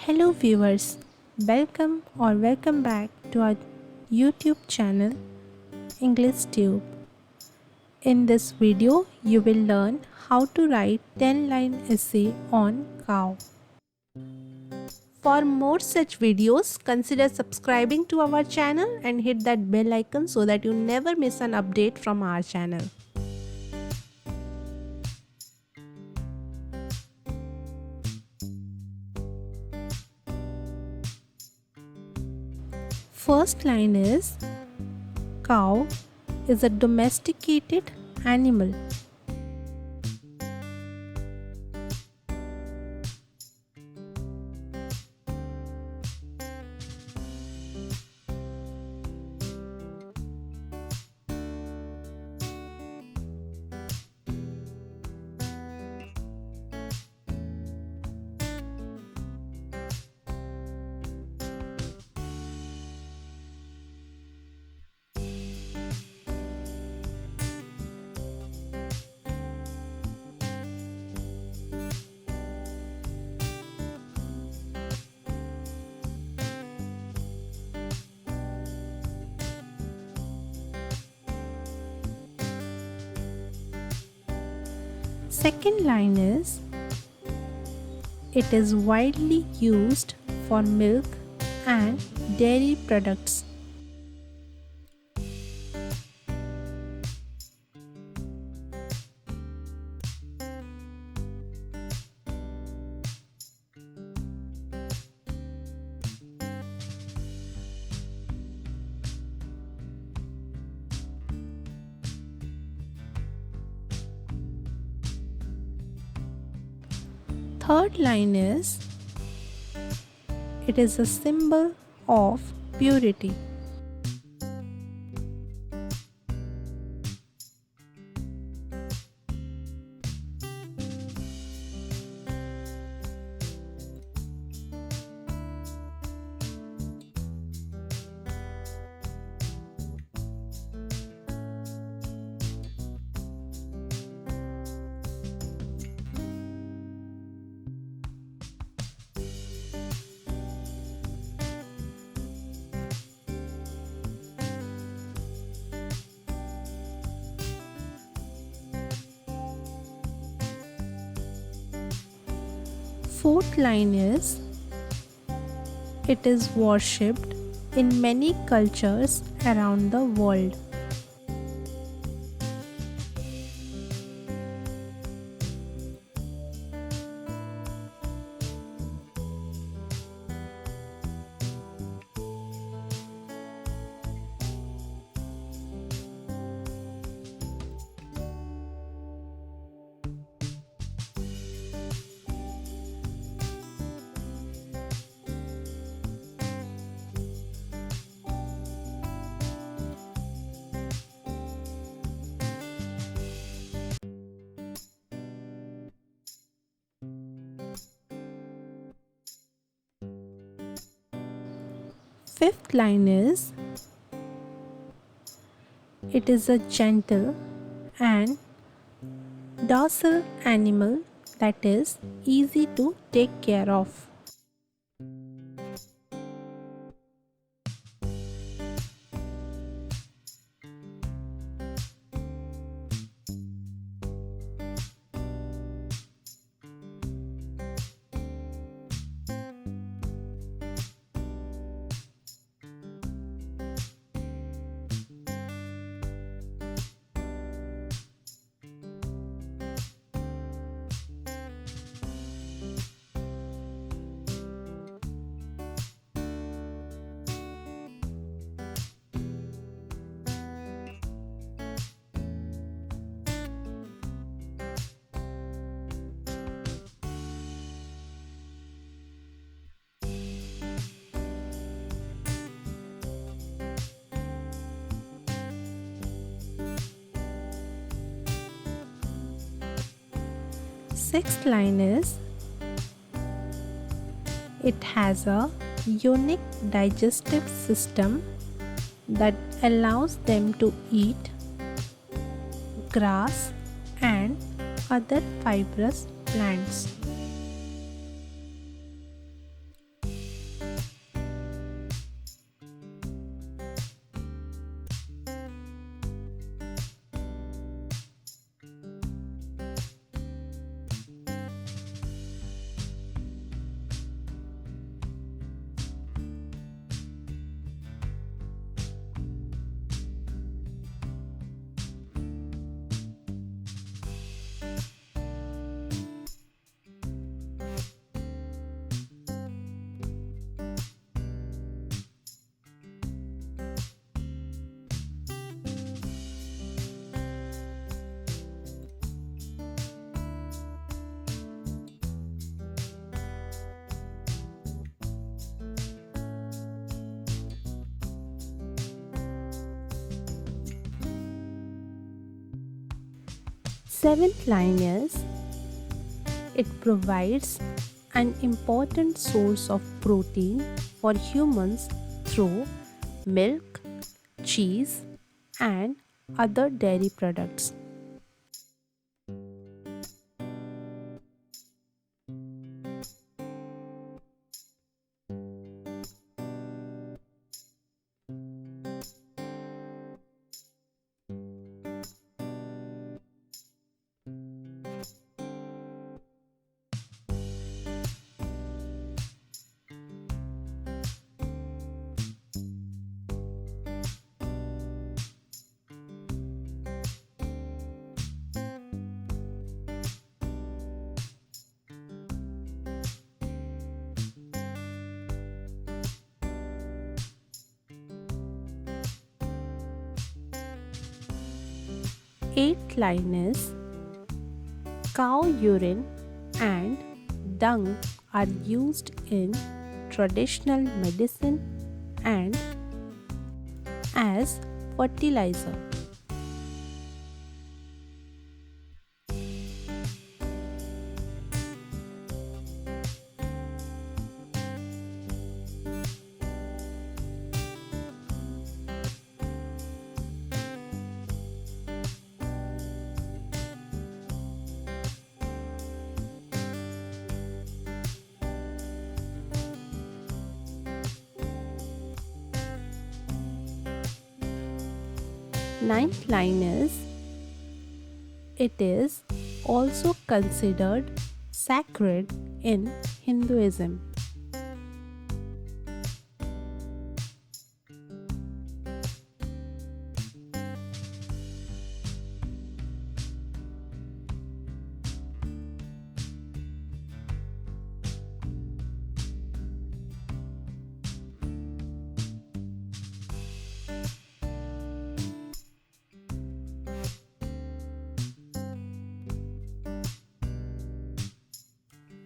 Hello viewers, welcome back to our YouTube channel English Tube. In this video, you will learn how to write 10-line essay on cow. For more such videos, consider subscribing to our channel and hit that bell icon so that you never miss an update from our channel. First line is cow is a domesticated animal. Second line is it is widely used for milk and dairy products. Third line is it is a symbol of purity. Fourth line is it is worshipped in many cultures around the world. Fifth line is it is a gentle and docile animal that is easy to take care of. Sixth line is it has a unique digestive system that allows them to eat grass and other fibrous plants. Seventh line is it provides an important source of protein for humans through milk, cheese, and other dairy products. Eighth line is cow urine and dung are used in traditional medicine and as fertilizer. Ninth line is it is also considered sacred in Hinduism.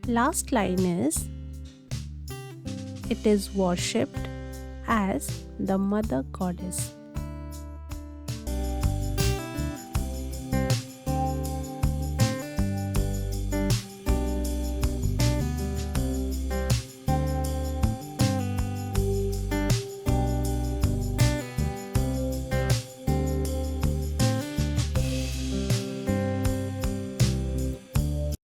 Last line is it is worshipped as the mother goddess.